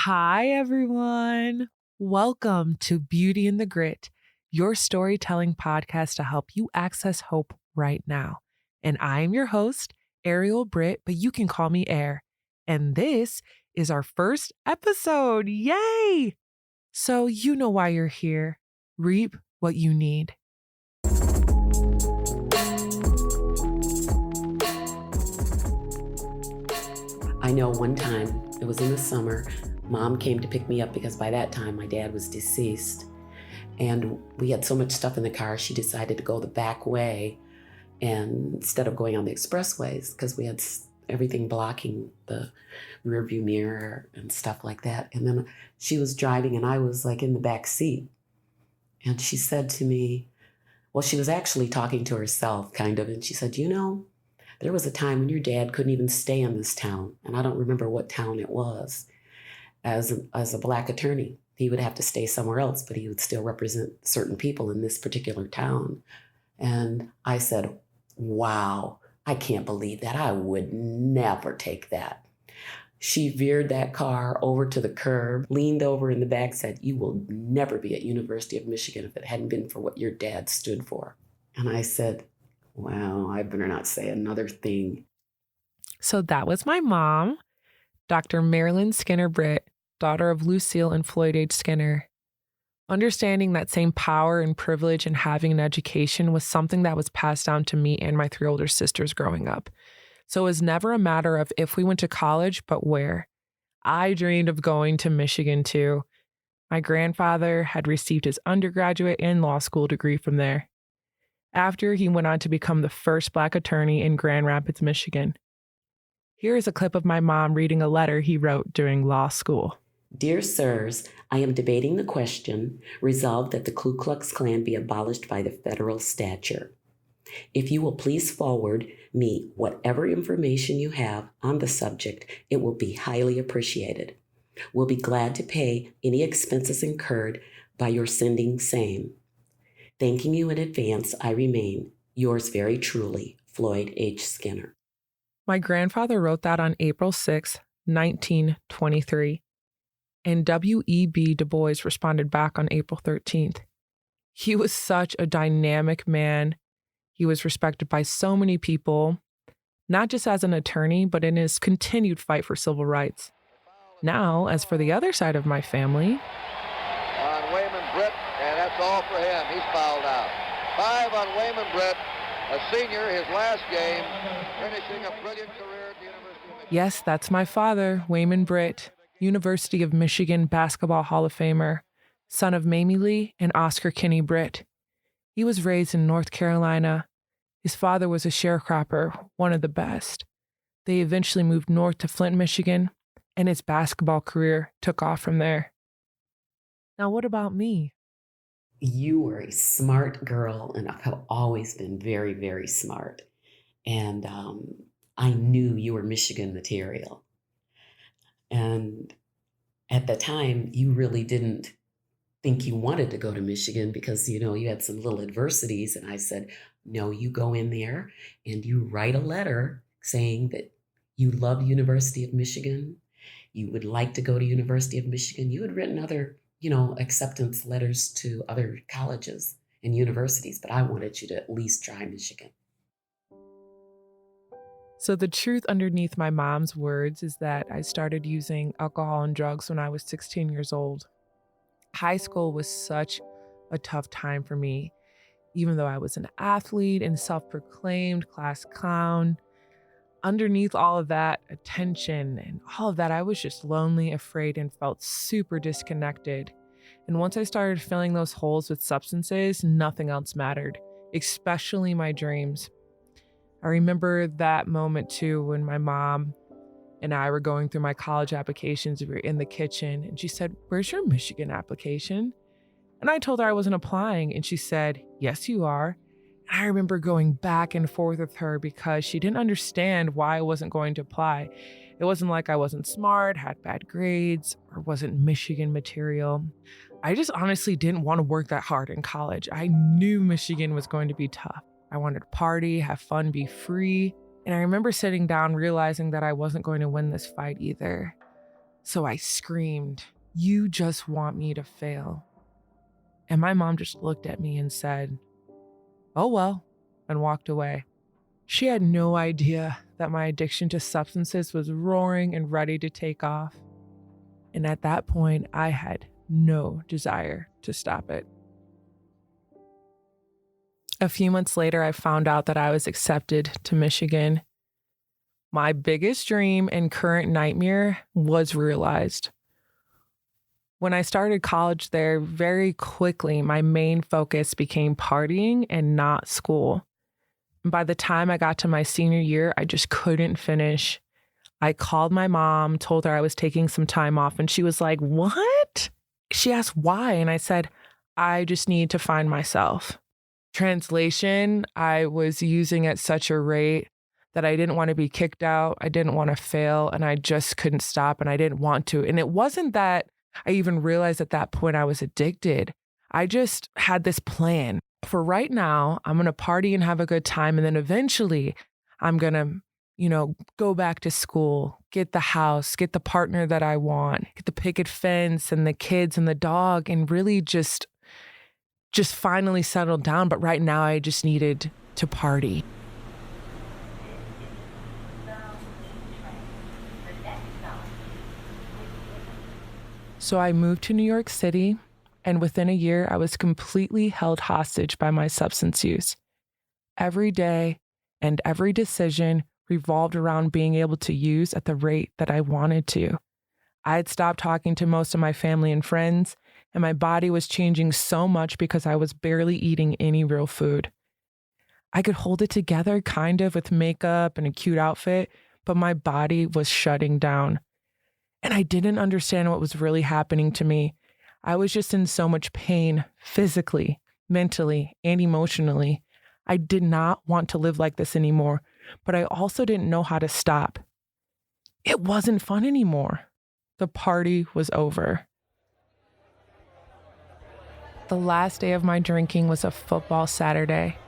Hi, everyone. Welcome to Beauty and the Grit, your storytelling podcast to help you access hope right now. And I am your host, Ariel Britt, but you can call me Air. And this is our first episode. Yay! So you know why you're here. Reap what you need. I know one time, it was in the summer, Mom came to pick me up because by that time my dad was deceased. And we had so much stuff in the car, she decided to go the back way and instead of going on the expressways, because we had everything blocking the rearview mirror and stuff like that. And then she was driving and I was like in the back seat. And she said to me, well, she was actually talking to herself kind of, and she said, there was a time when your dad couldn't even stay in this town, and I don't remember what town it was, as a Black attorney. He would have to stay somewhere else, but he would still represent certain people in this particular town. And I said, wow, I can't believe that. I would never take that. She veered that car over to the curb, leaned over in the back, said, you will never be at University of Michigan if it hadn't been for what your dad stood for. And I said, wow, I better not say another thing. So that was my mom, Dr. Marilyn Skinner Britt, daughter of Lucille and Floyd H. Skinner. Understanding that same power and privilege in having an education was something that was passed down to me and my three older sisters growing up. So it was never a matter of if we went to college, but where. I dreamed of going to Michigan too. My grandfather had received his undergraduate and law school degree from there. After, he went on to become the first Black attorney in Grand Rapids, Michigan. Here is a clip of my mom reading a letter he wrote during law school. Dear sirs, I am debating the question, resolved that the Ku Klux Klan be abolished by the federal stature. If you will please forward me whatever information you have on the subject, it will be highly appreciated. We'll be glad to pay any expenses incurred by your sending same. Thanking you in advance, I remain, yours very truly, Floyd H. Skinner. My grandfather wrote that on April 6, 1923, and W.E.B. Du Bois responded back on April 13th. He was such a dynamic man. He was respected by so many people, not just as an attorney, but in his continued fight for civil rights. Now, as for the other side of my family, on Wayman Britt, and that's all for him. He's fouled out. 5 on Wayman Britt, a senior, his last game, finishing a brilliant career at the University of Michigan. Yes, that's my father, Wayman Britt, University of Michigan Basketball Hall of Famer, son of Mamie Lee and Oscar Kinney Britt. He was raised in North Carolina. His father was a sharecropper, one of the best. They eventually moved north to Flint, Michigan, and his basketball career took off from there. Now, what about me? You were a smart girl, and I've always been very, very smart. And I knew you were Michigan material. And at the time, you really didn't think you wanted to go to Michigan because, you had some little adversities. And I said, no, you go in there and you write a letter saying that you love University of Michigan. You would like to go to University of Michigan. You had written other acceptance letters to other colleges and universities, but I wanted you to at least try Michigan. So the truth underneath my mom's words is that I started using alcohol and drugs when I was 16 years old. High school was such a tough time for me, even though I was an athlete and self-proclaimed class clown. Underneath all of that attention and all of that, I was just lonely, afraid, and felt super disconnected. And once I started filling those holes with substances, nothing else mattered, especially my dreams. I remember that moment too when my mom and I were going through my college applications. We were in the kitchen and she said, "Where's your Michigan application?" And I told her I wasn't applying, and she said, "Yes, you are." I remember going back and forth with her because she didn't understand why I wasn't going to apply. It wasn't like I wasn't smart, had bad grades, or wasn't Michigan material. I just honestly didn't want to work that hard in college. I knew Michigan was going to be tough. I wanted to party, have fun, be free. And I remember sitting down realizing that I wasn't going to win this fight either. So I screamed, "You just want me to fail." And my mom just looked at me and said, "Oh well," and walked away. She had no idea that my addiction to substances was roaring and ready to take off. And at that point, I had no desire to stop it. A few months later, I found out that I was accepted to Michigan. My biggest dream and current nightmare was realized. When I started college there, very quickly, my main focus became partying and not school. And by the time I got to my senior year, I just couldn't finish. I called my mom, told her I was taking some time off, and she was like, "What?" She asked why, and I said, "I just need to find myself." Translation, I was using at such a rate that I didn't want to be kicked out, I didn't want to fail, and I just couldn't stop, and I didn't want to. And it wasn't that I even realized at that point I was addicted. I just had this plan. For right now, I'm going to party and have a good time, and then eventually I'm going to go back to school, get the house, get the partner that I want, get the picket fence and the kids and the dog, and really just finally settle down. But right now I just needed to party. So I moved to New York City, and within a year, I was completely held hostage by my substance use. Every day and every decision revolved around being able to use at the rate that I wanted to. I had stopped talking to most of my family and friends, and my body was changing so much because I was barely eating any real food. I could hold it together kind of with makeup and a cute outfit, but my body was shutting down. And I didn't understand what was really happening to me. I was just in so much pain, physically, mentally, and emotionally. I did not want to live like this anymore, but I also didn't know how to stop. It wasn't fun anymore. The party was over. The last day of my drinking was a football Saturday.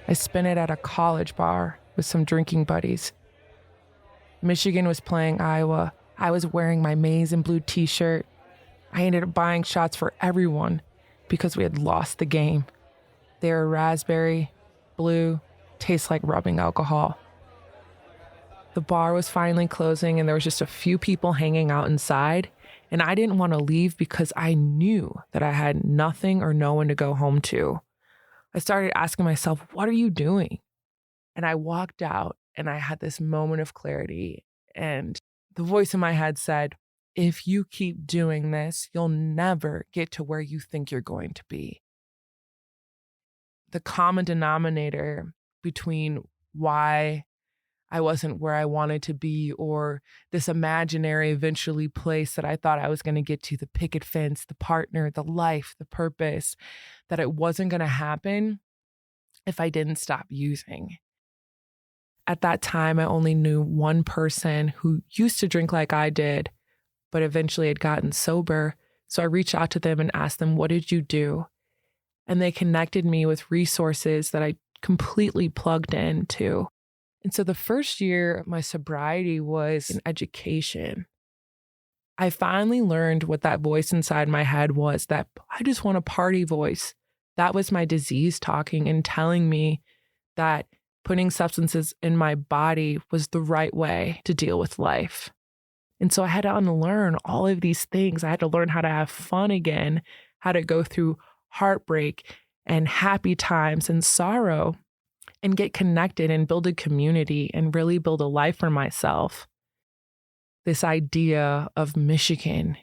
I spent it at a college bar with some drinking buddies. Michigan was playing Iowa. I was wearing my maize and blue t-shirt. I ended up buying shots for everyone because we had lost the game. They were raspberry, blue, taste like rubbing alcohol. The bar was finally closing and there was just a few people hanging out inside, and I didn't want to leave because I knew that I had nothing or no one to go home to. I started asking myself, "What are you doing?" And I walked out and I had this moment of clarity, and the voice in my head said, "If you keep doing this, you'll never get to where you think you're going to be." The common denominator between why I wasn't where I wanted to be, or this imaginary eventually place that I thought I was going to get to, the picket fence, the partner, the life, the purpose, that it wasn't going to happen if I didn't stop using. At that time, I only knew one person who used to drink like I did, but eventually had gotten sober. So I reached out to them and asked them, "What did you do?" And they connected me with resources that I completely plugged into. And so the first year of my sobriety was in education. I finally learned what that voice inside my head was, that I just want a party voice. That was my disease talking and telling me that putting substances in my body was the right way to deal with life. And so I had to unlearn all of these things. I had to learn how to have fun again, how to go through heartbreak and happy times and sorrow, and get connected and build a community and really build a life for myself. This idea of Michigan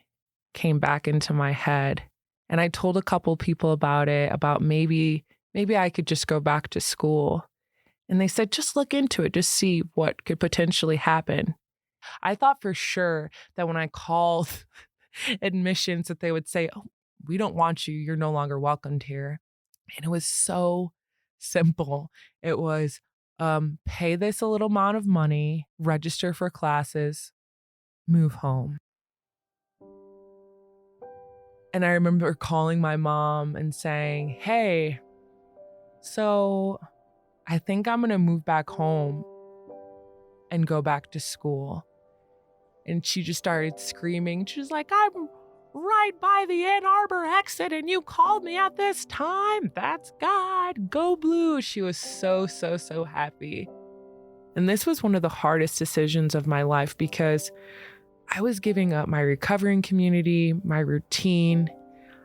came back into my head. And I told a couple people about it, about maybe I could just go back to school. And they said, "Just look into it, just see what could potentially happen." I thought for sure that when I called admissions that they would say, "Oh, we don't want you. You're no longer welcomed here." And it was so simple. It was pay this a little amount of money, register for classes, move home. And I remember calling my mom and saying, "Hey, so I think I'm going to move back home and go back to school." And she just started screaming. She was like, I'm right by the Ann Arbor exit and you called me at this time. That's God. Go Blue. She was so, so, so happy. And this was one of the hardest decisions of my life because I was giving up my recovering community, my routine.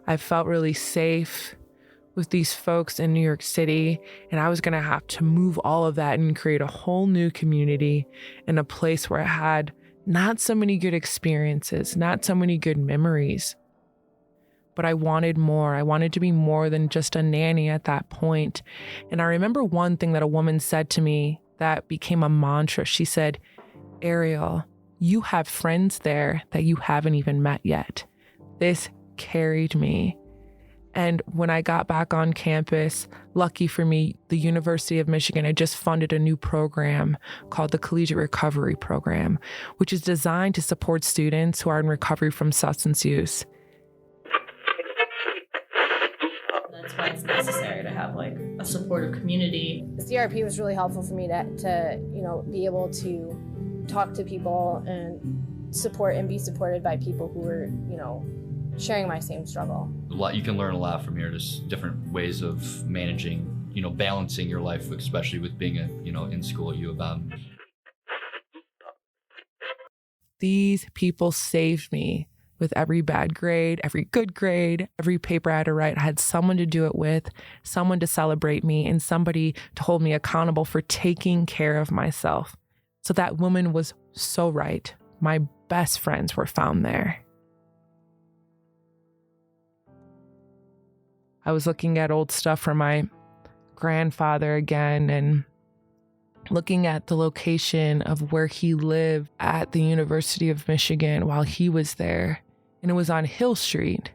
I felt really safe with these folks in New York City, and I was going to have to move all of that and create a whole new community in a place where I had not so many good experiences, not so many good memories. But I wanted more. I wanted to be more than just a nanny at that point. And I remember one thing that a woman said to me that became a mantra. She said, Ariel, you have friends there that you haven't even met yet. This carried me. And when I got back on campus, lucky for me, the University of Michigan had just funded a new program called the Collegiate Recovery Program, which is designed to support students who are in recovery from substance use. That's why it's necessary to have like a supportive community. The CRP was really helpful for me to be able to talk to people and support and be supported by people who were, sharing my same struggle. You can learn a lot from here, just different ways of managing, balancing your life, especially with being in school at U of M. These people saved me with every bad grade, every good grade, every paper I had to write. I had someone to do it with, someone to celebrate me, and somebody to hold me accountable for taking care of myself. So that woman was so right. My best friends were found there. I was looking at old stuff from my grandfather again and looking at the location of where he lived at the University of Michigan while he was there. And it was on Hill Street.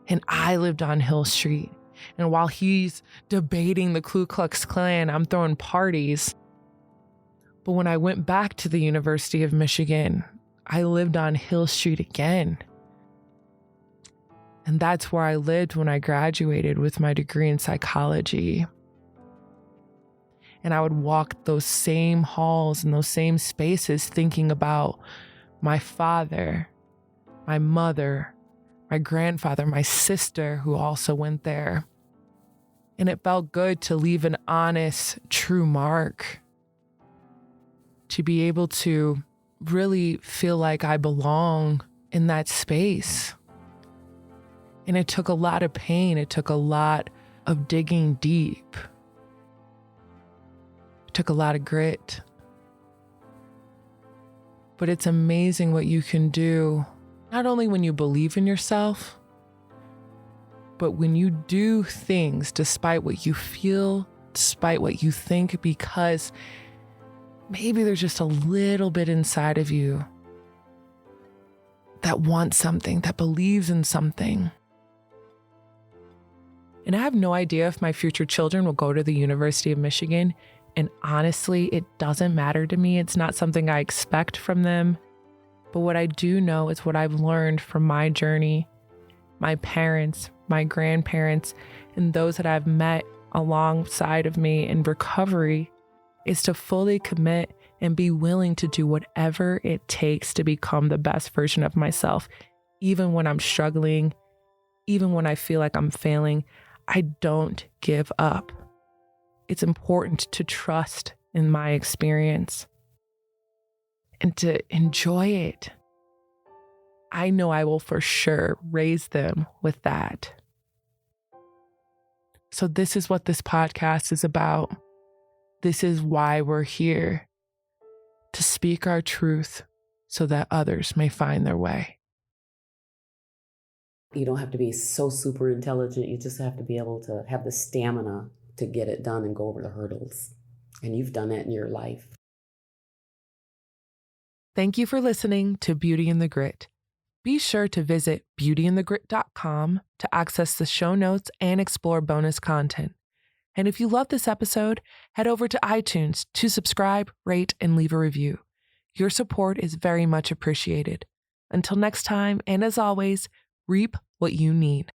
And I lived on Hill Street. And while he's debating the Ku Klux Klan, I'm throwing parties. But when I went back to the University of Michigan, I lived on Hill Street again. And that's where I lived when I graduated with my degree in psychology. And I would walk those same halls and those same spaces thinking about my father, my mother, my grandfather, my sister who also went there. And it felt good to leave an honest, true mark. To be able to really feel like I belong in that space. And it took a lot of pain. It took a lot of digging deep. It took a lot of grit. But it's amazing what you can do, not only when you believe in yourself, but when you do things despite what you feel, despite what you think, because maybe there's just a little bit inside of you that wants something, that believes in something. And I have no idea if my future children will go to the University of Michigan. And honestly, it doesn't matter to me. It's not something I expect from them. But what I do know is what I've learned from my journey, my parents, my grandparents, and those that I've met alongside of me in recovery is to fully commit and be willing to do whatever it takes to become the best version of myself. Even when I'm struggling, even when I feel like I'm failing, I don't give up. It's important to trust in my experience and to enjoy it. I know I will for sure raise them with that. So this is what this podcast is about. This is why we're here, to speak our truth so that others may find their way. You don't have to be so super intelligent. You just have to be able to have the stamina to get it done and go over the hurdles. And you've done that in your life. Thank you for listening to Beauty in the Grit. Be sure to visit beautyinthegrit.com to access the show notes and explore bonus content. And if you love this episode, head over to iTunes to subscribe, rate, and leave a review. Your support is very much appreciated. Until next time, and as always, reap what you need.